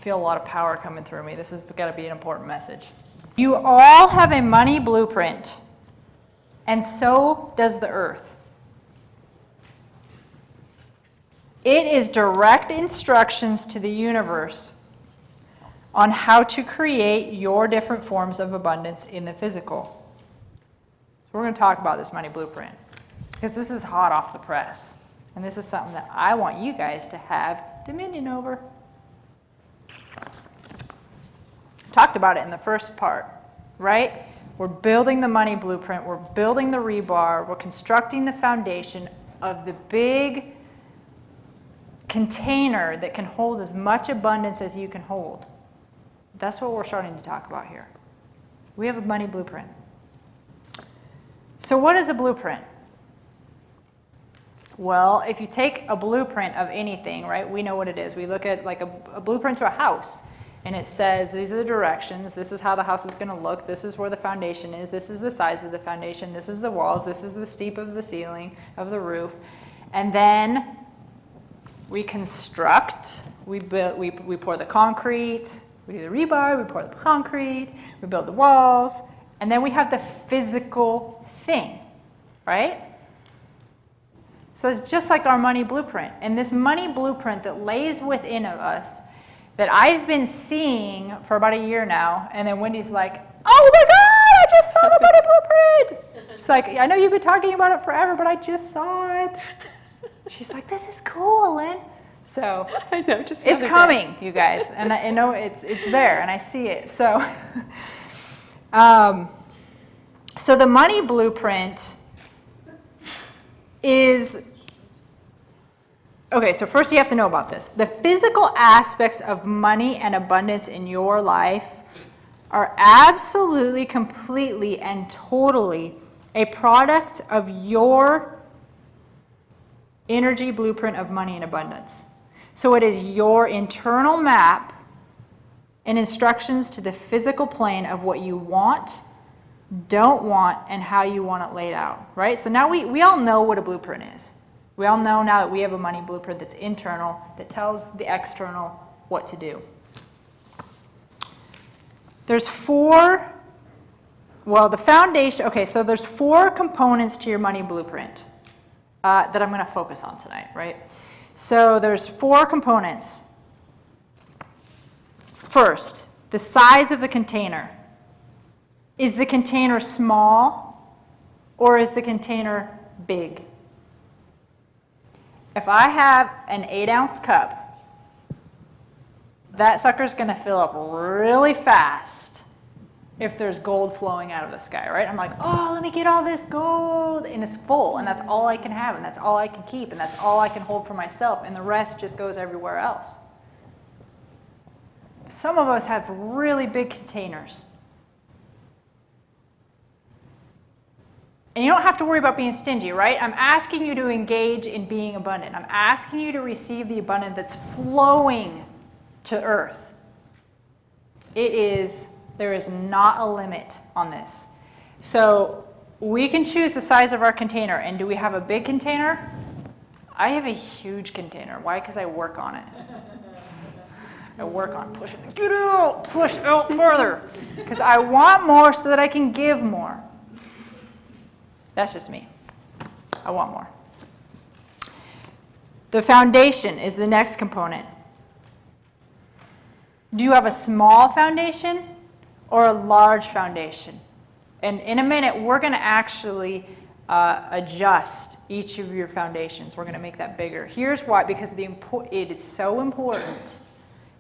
feel a lot of power coming through me. This has got to be an important message. You all have a money blueprint, and so does the earth. It is direct instructions to the universe on how to create your different forms of abundance in the physical. So we're going to talk about this money blueprint because this is hot off the press. And this is something that I want you guys to have dominion over. Talked about it in the first part, right? We're building the money blueprint. We're building the rebar. We're constructing the foundation of the big container that can hold as much abundance as you can hold. That's what we're starting to talk about here. We have a money blueprint. So what is a blueprint? Well, if you take a blueprint of anything, right, we know what it is. We look at like a blueprint to a house, and it says these are the directions, this is how the house is going to look, this is where the foundation is, this is the size of the foundation, this is the walls, this is the steep of the ceiling, of the roof. And then we construct, we pour the concrete, we do the rebar, we pour the concrete, we build the walls, and then we have the physical thing, right? So it's just like our money blueprint. And this money blueprint that lays within us that I've been seeing for about a year now, and then Wendy's like, oh my God, I just saw the money blueprint. It's like, I know you've been talking about it forever, but I just saw it. She's like, this is cool, Lynn. So I know, just it's coming, you guys, and I know it's there, and I see it. So, so the money blueprint is, okay, so first you have to know about this. The physical aspects of money and abundance in your life are absolutely, completely, and totally a product of your energy blueprint of money and abundance. So it is your internal map and instructions to the physical plane of what you want, don't want, and how you want it laid out, right? So now we all know what a blueprint is. We all know now that we have a money blueprint that's internal, that tells the external what to do. There's four, well, the foundation, okay, so there's four components to your money blueprint that I'm going to focus on tonight, right? So there's four components. First, the size of the container. Is the container small or is the container big? If I have an 8-ounce cup, that sucker's going to fill up really fast if there's gold flowing out of the sky, right? I'm like, oh, let me get all this gold, and it's full, and that's all I can have, and that's all I can keep, and that's all I can hold for myself, and the rest just goes everywhere else. Some of us have really big containers. And you don't have to worry about being stingy, right? I'm asking you to engage in being abundant. I'm asking you to receive the abundance that's flowing to earth. There is not a limit on this. So we can choose the size of our container. And do we have a big container? I have a huge container. Why? Because I work on it. I work on pushing it. Get out! Push out further. Because I want more so that I can give more. That's just me. I want more. The foundation is the next component. Do you have a small foundation or a large foundation? And in a minute, we're going to actually adjust each of your foundations. We're going to make that bigger. Here's why, because it is so important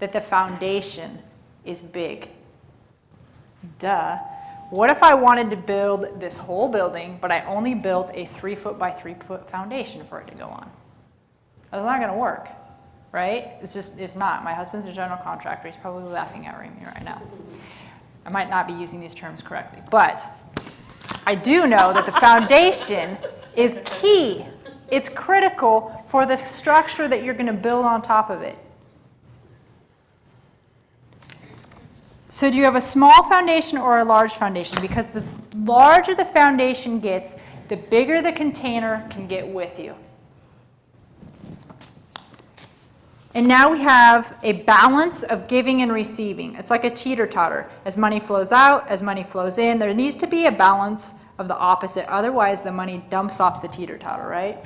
that the foundation is big. Duh. What if I wanted to build this whole building, but I only built a 3-foot by 3-foot foundation for it to go on? That's not going to work, right? It's not. My husband's a general contractor. He's probably laughing at me right now. I might not be using these terms correctly, but I do know that the foundation is key. It's critical for the structure that you're going to build on top of it. So do you have a small foundation or a large foundation? Because the larger the foundation gets, the bigger the container can get with you. And now we have a balance of giving and receiving. It's like a teeter-totter. As money flows out, as money flows in, there needs to be a balance of the opposite. Otherwise, the money dumps off the teeter-totter, right?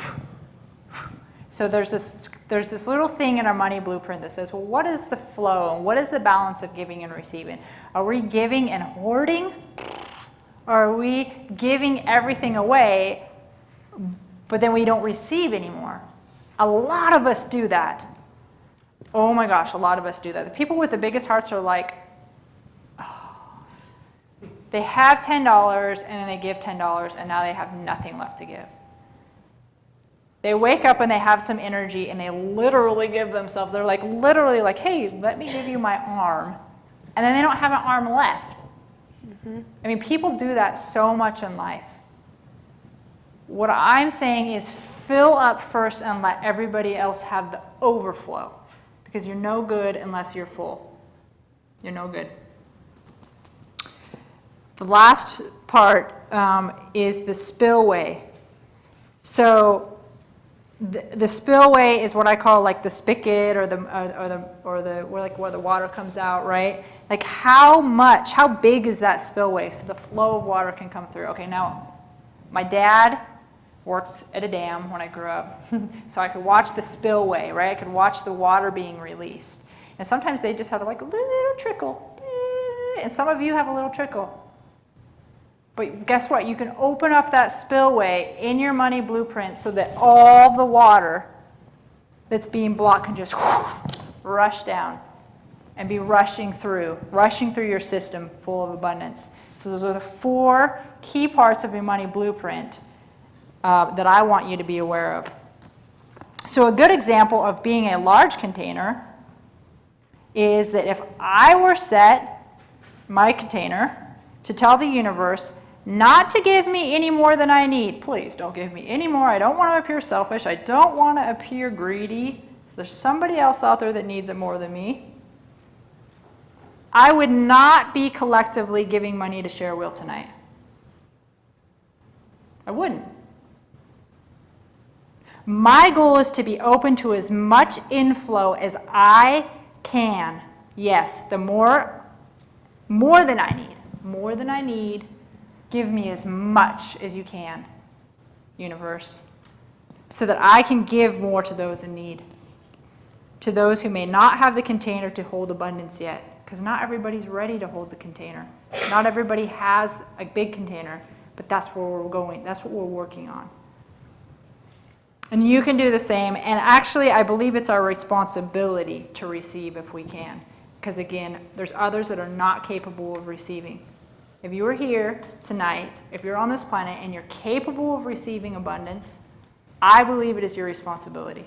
So there's this little thing in our money blueprint that says, well, what is the flow and what is the balance of giving and receiving? Are we giving and hoarding? Or are we giving everything away, but then we don't receive anymore? A lot of us do that. Oh my gosh, a lot of us do that. The people with the biggest hearts are like, oh, they have $10 and then they give $10 and now they have nothing left to give. They wake up and they have some energy and they literally give themselves, they're like literally like, hey, let me give you my arm. And then they don't have an arm left. Mm-hmm. I mean, people do that so much in life. What I'm saying is fill up first and let everybody else have the overflow. Because you're no good unless you're full. You're no good. The last part is the spillway. So the spillway is what I call like the spigot or where the water comes out, right? Like how big is that spillway so the flow of water can come through? Okay, now my dad worked at a dam when I grew up, so I could watch the spillway, right? I could watch the water being released. And sometimes they just have like a little trickle, and some of you have a little trickle. But guess what? You can open up that spillway in your money blueprint so that all the water that's being blocked can just rush down and be rushing through your system full of abundance. So those are the 4 key parts of your money blueprint that I want you to be aware of. So a good example of being a large container is that if I were set my container to tell the universe not to give me any more than I need. Please don't give me any more. I don't want to appear selfish. I don't want to appear greedy. So there's somebody else out there that needs it more than me. I would not be collectively giving money to Share Wheel tonight. I wouldn't. My goal is to be open to as much inflow as I can. Yes, the more than I need, give me as much as you can, universe, so that I can give more to those in need, to those who may not have the container to hold abundance yet, because not everybody's ready to hold the container. Not everybody has a big container, but that's where we're going. That's what we're working on. And you can do the same. And actually, I believe it's our responsibility to receive if we can. Because again, there's others that are not capable of receiving. If you are here tonight, if you're on this planet and you're capable of receiving abundance, I believe it is your responsibility.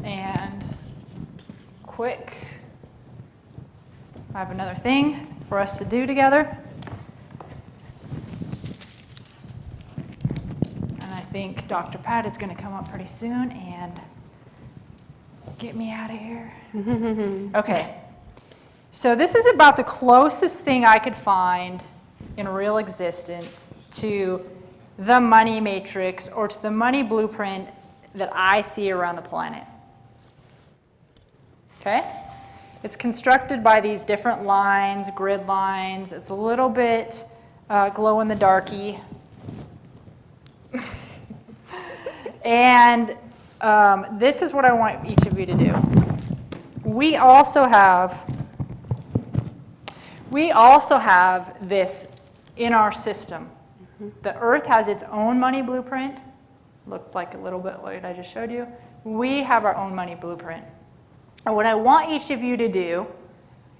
And quick, I have another thing for us to do together. I think Dr. Pat is going to come up pretty soon and get me out of here. Okay. So this is about the closest thing I could find in real existence to the money matrix or to the money blueprint that I see around the planet. Okay? It's constructed by these different lines, grid lines. It's a little bit glow-in-the-darky. And this is what I want each of you to do. We also have this in our system. The Earth has its own money blueprint. Looks like a little bit like I just showed you. We have our own money blueprint. And what I want each of you to do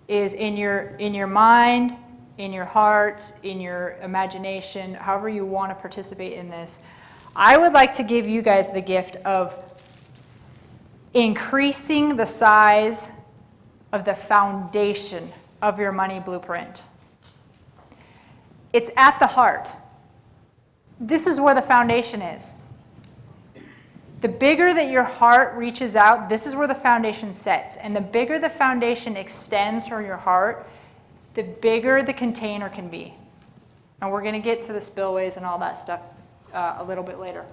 is in your mind, in your heart, in your imagination, however you want to participate in this, I would like to give you guys the gift of increasing the size of the foundation of your money blueprint. It's at the heart. This is where the foundation is. The bigger that your heart reaches out, this is where the foundation sets. And the bigger the foundation extends from your heart, the bigger the container can be. And we're going to get to the spillways and all that stuff a little bit later.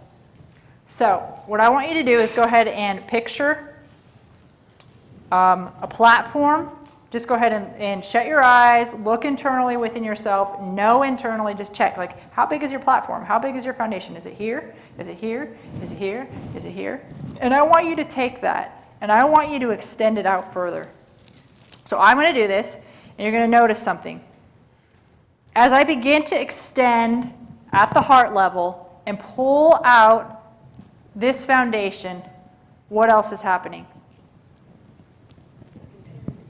So what I want you to do is go ahead and picture a platform. Just go ahead and shut your eyes, look internally within yourself, know internally, just check, like, how big is your platform? How big is your foundation? Is it here? Is it here? Is it here? Is it here? And I want you to take that, and I want you to extend it out further. So I'm going to do this, and you're going to notice something. As I begin to extend at the heart level and pull out this foundation, what else is happening?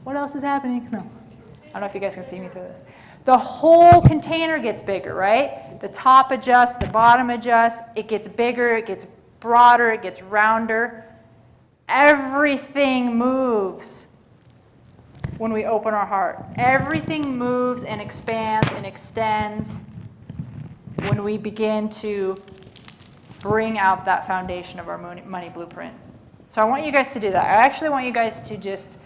What else is happening? No. I don't know if you guys can see me through this. The whole container gets bigger, right? The top adjusts, the bottom adjusts. It gets bigger, it gets broader, it gets rounder. Everything moves when we open our heart. Everything moves and expands and extends when we begin to bring out that foundation of our money blueprint. So I want you guys to do that. I actually want you guys to just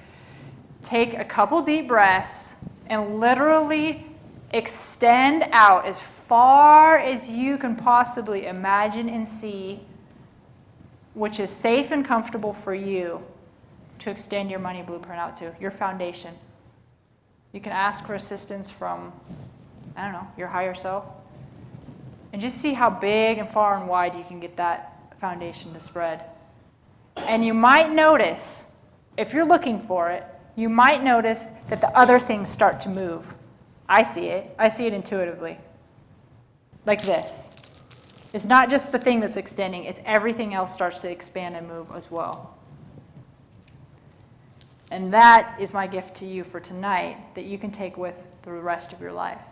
take a couple deep breaths and literally extend out as far as you can possibly imagine and see, which is safe and comfortable for you to extend your money blueprint out to, your foundation. You can ask for assistance from, I don't know, your higher self. And just see how big and far and wide you can get that foundation to spread. And you might notice, if you're looking for it, you might notice that the other things start to move. I see it. I see it intuitively. Like this. It's not just the thing that's extending, it's everything else starts to expand and move as well. And that is my gift to you for tonight that you can take with the rest of your life.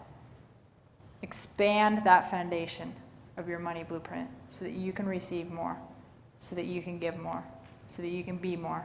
Expand that foundation of your money blueprint so that you can receive more, so that you can give more, so that you can be more.